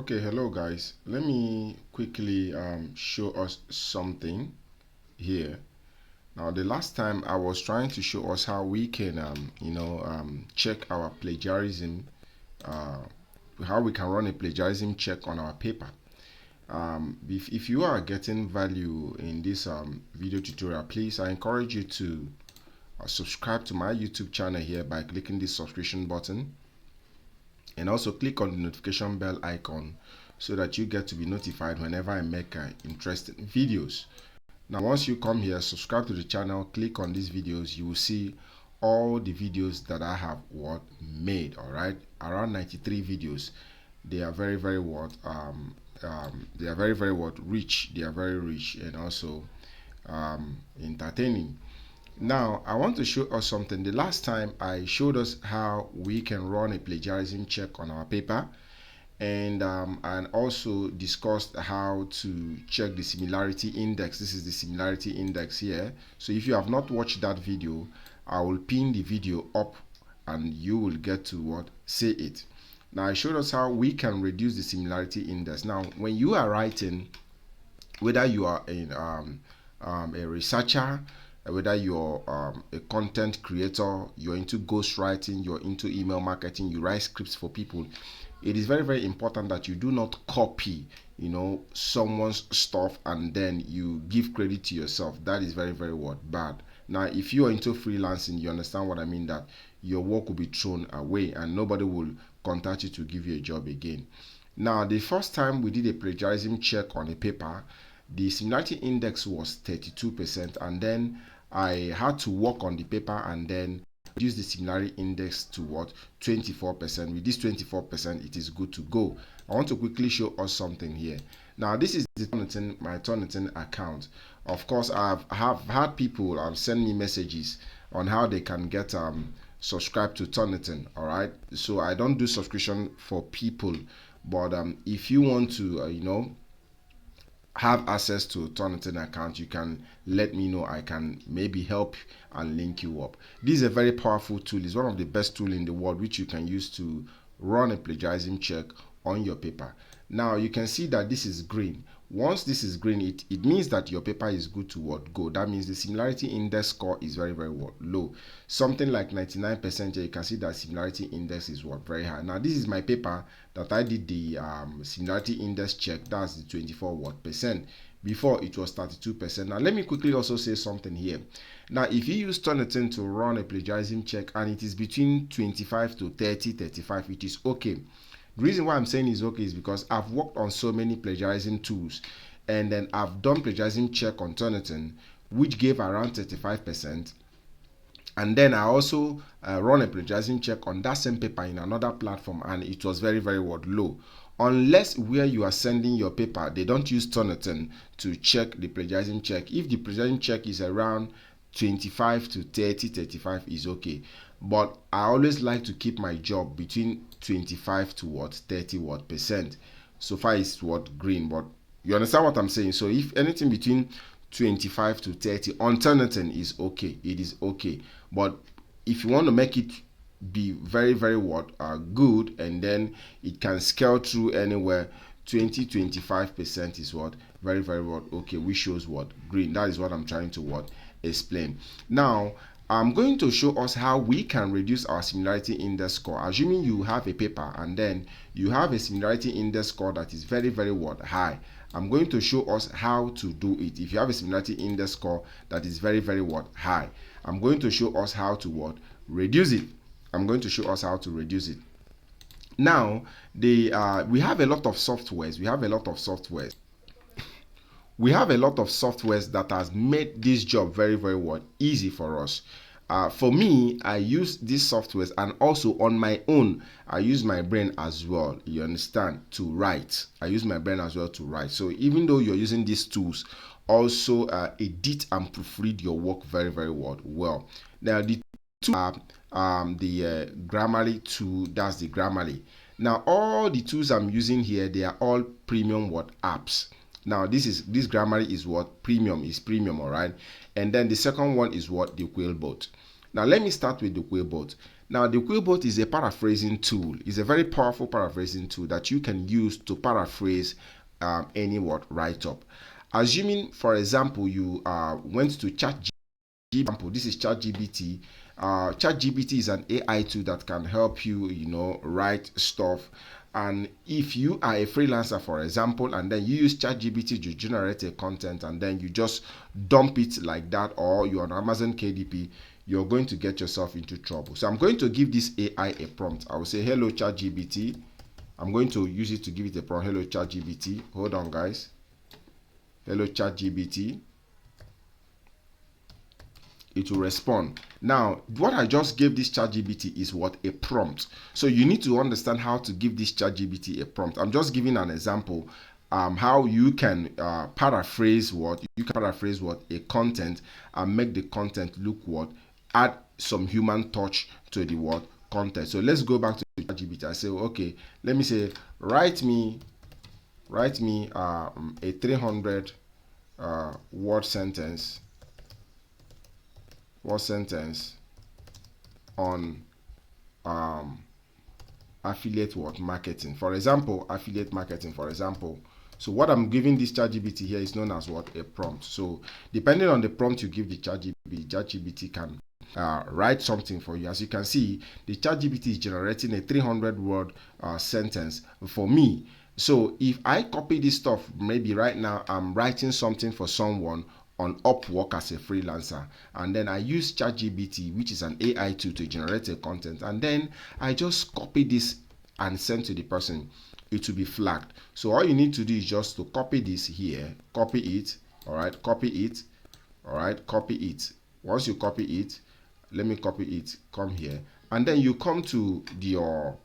Okay, hello guys. Let me quickly show us something here. Now, the last time I was trying to show us how we can, check our plagiarism, uh, how we can run a plagiarism check on our paper. If you are getting value in this video tutorial, please, I encourage you to subscribe to my YouTube channel here by clicking the subscription button, and also click on the notification bell icon so that you get to be notified whenever I make interesting videos. Now, once you come here, subscribe to the channel, click on these videos, you will see all the videos that I have made. All right, around 93 videos. They are very rich. They are very rich and also entertaining. Now, I want to show us something. The last time I showed us how we can run a plagiarism check on our paper, and also discussed how to check the similarity index. This is the similarity index here. So if you have not watched that video, I will pin the video up and you will get to see it. Now, I showed us how we can reduce the similarity index. Now, when you are writing, whether you are a researcher, whether you're a content creator, you're into ghostwriting, you're into email marketing, you write scripts for people, it is very important that you do not copy someone's stuff and then you give credit to yourself. That is very bad. Now, if you are into freelancing, you understand what I mean, that your work will be thrown away and nobody will contact you to give you a job again. Now, the first time we did a plagiarism check on a paper, the similarity index was 32%, and then I had to work on the paper and then use the similarity index to 24%. With this 24%, it is good to go. I want to quickly show us something here. Now, this is my Turnitin account. Of course, I have had people send me messages on how they can get subscribed to Turnitin. All right, so I don't do subscription for people, but if you want to have access to Turnitin account, you can let me know. I can maybe help and link you up. This is a very powerful tool. It's one of the best tools in the world which you can use to run a plagiarism check on your paper. Now, you can see that this is green. Once this is green, it means that your paper is good to go. That means the similarity index score is very low. Something like 99% here, you can see that similarity index is very high. Now, this is my paper that I did the similarity index check. That's the 24%. Before, it was 32%. Now, let me quickly also say something here. Now, if you use Turnitin to run a plagiarism check and it is between 25 to 35, it is okay. The reason why I'm saying it's okay is because I've worked on so many plagiarism tools, and then I've done plagiarism check on Turnitin, which gave around 35%. And then I also run a plagiarism check on that same paper in another platform, and it was very low. Unless where you are sending your paper, they don't use Turnitin to check the plagiarism check. If the plagiarism check is around 25 to 35 is okay. But I always like to keep my job between 25 to 30%. So far it's green, but you understand what I'm saying. So if anything between 25 to 30 on Turnitin is okay, it is okay. But if you want to make it be very good, and then it can scale through anywhere, 20-25% is very okay, which shows green. That is what I'm trying to explain. Now, I'm going to show us how we can reduce our similarity index score. Assuming you have a paper and then you have a similarity index score that is very high, I'm going to show us how to do it. If you have a similarity index score that is very high, I'm going to show us how to reduce it. I'm going to show us how to reduce it. Now, we have a lot of softwares. We have a lot of softwares that has made this job very easy for us. For me, I use these softwares, and also on my own, I use my brain as well, you understand, to write. I use my brain as well to write. So even though you're using these tools, also edit and proofread your work very well. Now, the two are the Grammarly tool. That's the Grammarly. Now, all the tools I'm using here, they are all premium apps. Now, this Grammarly is premium, all right. And then the second one is the Quillbot. Now, let me start with the Quillbot. Now, the Quillbot is a paraphrasing tool. It's a very powerful paraphrasing tool that you can use to paraphrase any word write-up. Assuming, for example, you went to ChatGPT. This is ChatGPT. ChatGPT is an AI tool that can help you, write stuff. And if you are a freelancer, for example, and then you use ChatGPT to generate a content, and then you just dump it like that, or you're on Amazon KDP, you're going to get yourself into trouble. So I'm going to give this AI a prompt. I will say, hello ChatGPT. I'm going to use it to give it a prompt. Hello ChatGPT. Hold on, guys. Hello ChatGPT. It will respond. Now, what I just gave this ChatGPT is what? A prompt. So you need to understand how to give this ChatGPT a prompt. I'm just giving an example how you can paraphrase what? You can paraphrase what? A content, and make the content look what? Add some human touch to the word content. So let's go back to ChatGPT. I say, okay, let me say, write me a 300 word sentence on affiliate marketing, for example. Affiliate marketing, for example. So what I'm giving this ChatGPT here is known as what? A prompt. So depending on the prompt you give the ChatGPT can write something for you. As you can see, the ChatGPT is generating a 300 word sentence for me. So if I copy this stuff, maybe right now I'm writing something for someone on Upwork as a freelancer, and then I use ChatGPT, which is an AI tool, to generate a content, and then I just copy this and send to the person, it will be flagged. So all you need to do is just to copy this here, copy it, all right, copy it, all right, copy it. Once you copy it, let me copy it, come here, and then you come to your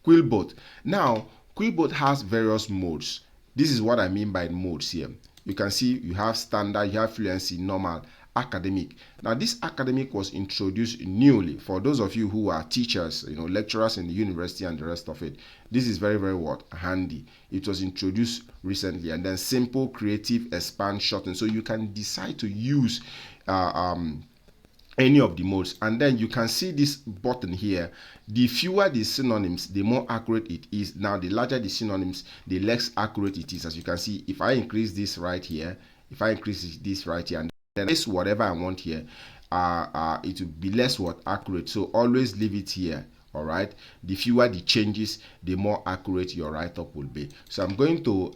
Quillbot. Now, Quillbot has various modes. This is what I mean by modes here. You can see you have standard, you have fluency, normal, academic. Now, this academic was introduced newly for those of you who are teachers, lecturers in the university and the rest of it. This is very, very what? Handy. It was introduced recently. And then simple, creative, expand, shorten. So you can decide to use any of the modes, and then you can see this button here. The fewer the synonyms, the more accurate it is. Now, the larger the synonyms, the less accurate it is. As you can see, if I increase this right here, and then this whatever I want here, it will be less accurate. So always leave it here. All right, the fewer the changes, the more accurate your write-up will be. So I'm going to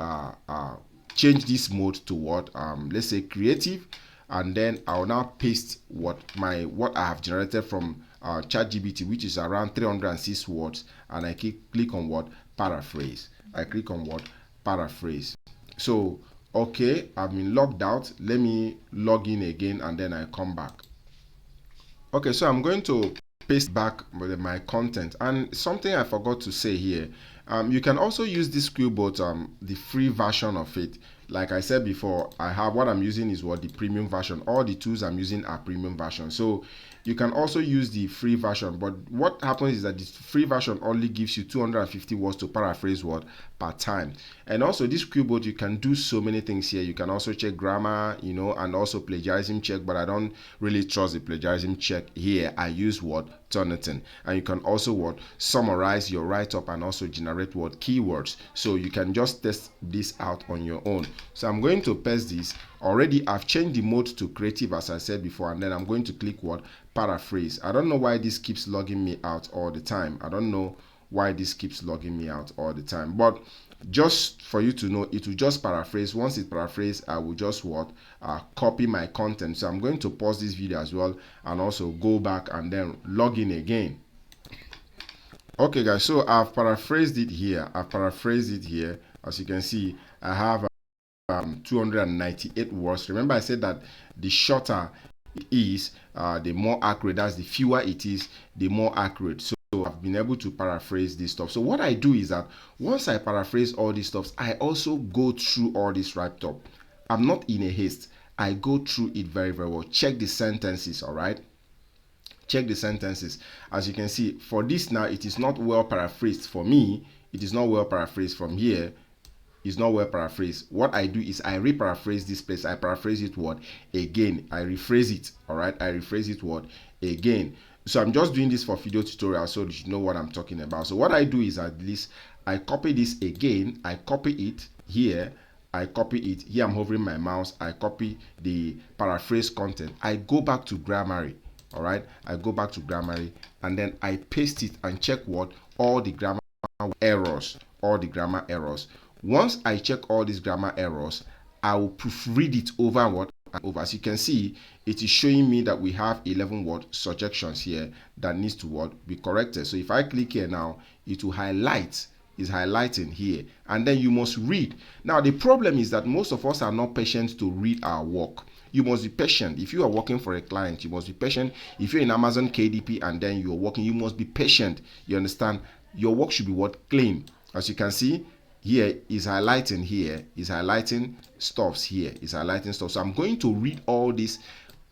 change this mode to what? Let's say creative. And then I'll now paste what I have generated from ChatGPT, which is around 306 words, and I click on what? Paraphrase. I click on what? Paraphrase. So, okay, I've been logged out. Let me log in again, and then I come back. Okay, so I'm going to paste back my content, and something I forgot to say here. You can also use this Quillbot, the free version of it. Like I said before, what I'm using is the premium version. All the tools I'm using are premium version. So you can also use the free version, but what happens is that the free version only gives you 250 words to paraphrase per time. And also this Quillbot, you can do so many things here. You can also check grammar, and also plagiarism check, but I don't really trust the plagiarism check here. I use Turnitin. And you can also summarize your write-up and also generate keywords. So you can just test this out on your own. So I'm going to paste this. Already I've changed the mode to creative, as I said before, and then I'm going to click paraphrase. I don't know why this keeps logging me out all the time. But just for you to know, it will just paraphrase. Once it paraphrases, I will just copy my content. So I'm going to pause this video as well and also go back and then log in again. Okay guys, so I've paraphrased it here. As you can see, I have 298 words. Remember I said that the shorter it is, the more accurate. That's the fewer it is, the more accurate. So I've been able to paraphrase this stuff. So what I do is that once I paraphrase all these stuff, I also go through all this write-up. I'm not in a haste. I go through it very, very well. Check the sentences, all right? Check the sentences. As you can see, for this now, it is not well paraphrased for me. It is not well paraphrased from here. It's not well paraphrased. What I do is I re-paraphrase this place. I paraphrase it again. I rephrase it. All right. I rephrase it again. So I'm just doing this for video tutorial so you know what I'm talking about. So what I do is at least I copy this again, I copy it here, I copy it here. I'm hovering my mouse, I copy the paraphrase content, I go back to Grammarly. All right, I go back to Grammarly and then I paste it and check what all the grammar errors, all the grammar errors. Once I check all these grammar errors, I will proofread it over what and over. As you can see, it is showing me that we have 11 word suggestions here that needs to what be corrected. So if I click here now, it will highlight, is highlighting here, and then you must read. Now the problem is that most of us are not patient to read our work. You must be patient. If you are working for a client, you must be patient. If you're in Amazon KDP and then you're working, you must be patient. You understand? Your work should be what? Clean. As you can see, here is highlighting, here is highlighting stuffs, here is highlighting stuff. So I'm going to read all this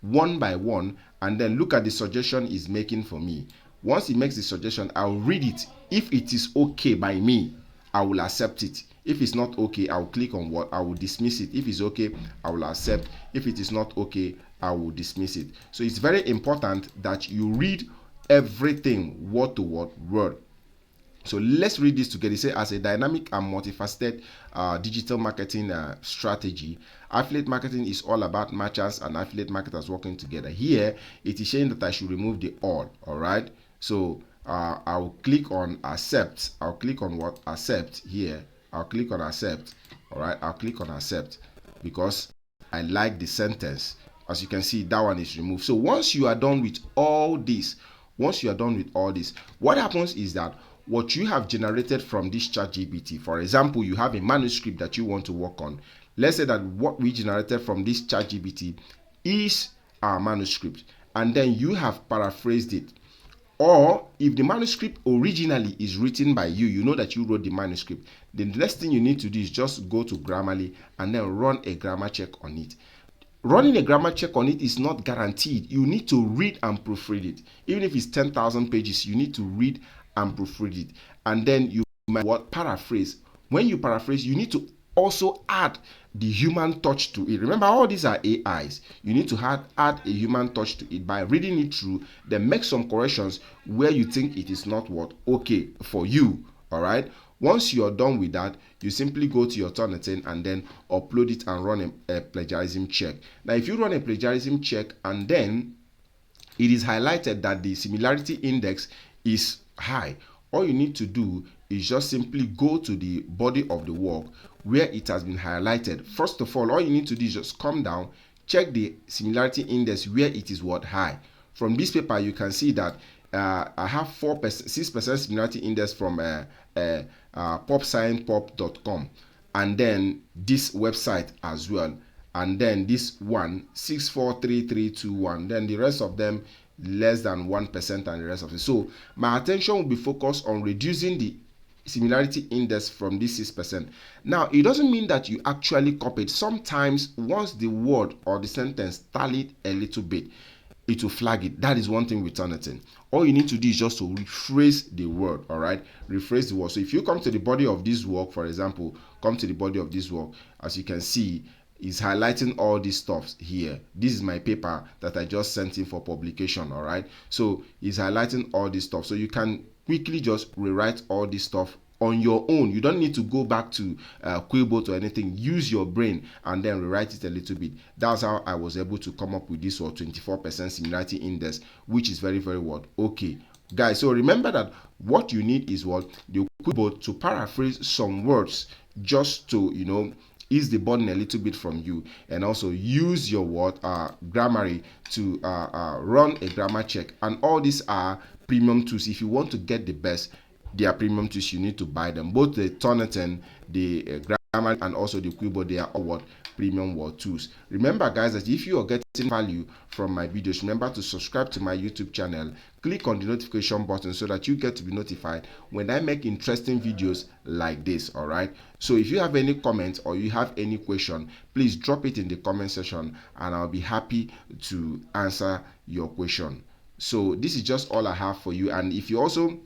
one by one and then look at the suggestion he's making for me. Once he makes the suggestion, I'll read it. If it is okay by me, I will accept it. If it's not okay, I will click on what? I will dismiss it. If it's okay, I will accept. If it is not okay, I will dismiss it. So it's very important that you read everything word to word. So let's read this together. It says, as a dynamic and multifaceted digital marketing strategy, affiliate marketing is all about merchants and affiliate marketers working together. Here, it is saying that I should remove the all right? So I'll click on accept. I'll click on what? Accept here. I'll click on accept. All right, I'll click on accept because I like the sentence. As you can see, that one is removed. So once you are done with all this, what happens is that what you have generated from this ChatGPT, for example, you have a manuscript that you want to work on. Let's say that what we generated from this ChatGPT is our manuscript, and then you have paraphrased it. Or if the manuscript originally is written by you, you know that you wrote the manuscript, the next thing you need to do is just go to Grammarly and then run a grammar check on it. Running a grammar check on it is not guaranteed. You need to read and proofread it. Even if it's 10,000 pages, you need to read and proofread it. And then you might paraphrase. When you paraphrase, you need to also add the human touch to it. Remember, all these are AIs. You need to add a human touch to it by reading it through, then make some corrections where you think it is not what okay for you. All right. Once you're done with that, you simply go to your Turnitin and then upload it and run a plagiarism check. Now, if you run a plagiarism check and then it is highlighted that the similarity index is high, all you need to do is just simply go to the body of the work where it has been highlighted. First of all you need to do is just come down, check the similarity index where it is what? High. From this paper, you can see that I have 6% similarity index from popsciencepop.com, and then this website as well, and then this one 643321, then the rest of them less than 1% and the rest of it. So my attention will be focused on reducing the similarity index from this 6%. Now, it doesn't mean that you actually copied. Sometimes once the word or the sentence tallied a little bit, it will flag it. That is one thing with Turnitin. All you need to do is just to rephrase the word. All right, rephrase the word. So if you come to the body of this work, for example, come to the body of this work, as you can see, is highlighting all these stuffs here. This is my paper that I just sent in for publication. All right, so it's highlighting all this stuff, so you can quickly just rewrite all this stuff on your own. You don't need to go back to Quillbot or anything. Use your brain and then rewrite it a little bit. That's how I was able to come up with this 24% similarity index, which is very, very what? Okay, guys. So remember that what you need is what? The Quillbot to paraphrase some words, just to, you know, ease the burden a little bit from you, and also use your word Grammarly to run a grammar check. And all these are premium tools. If you want to get the best, they are premium tools. You need to buy them. Both the Turnitin, the Grammarly, and also the Quillbot, they are all what? Premium word tools. Remember, guys, that if you are getting value from my videos, remember to subscribe to my YouTube channel. Click on the notification button so that you get to be notified when I make interesting videos like this. All right, so if you have any comments or you have any question, please drop it in the comment section and I'll be happy to answer your question. So this is just all I have for you. And if you also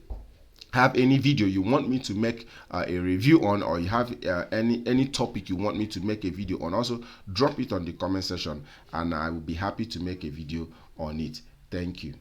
have any video you want me to make a review on, or you have any topic you want me to make a video on, also drop it on the comment section and I will be happy to make a video on it. Thank you.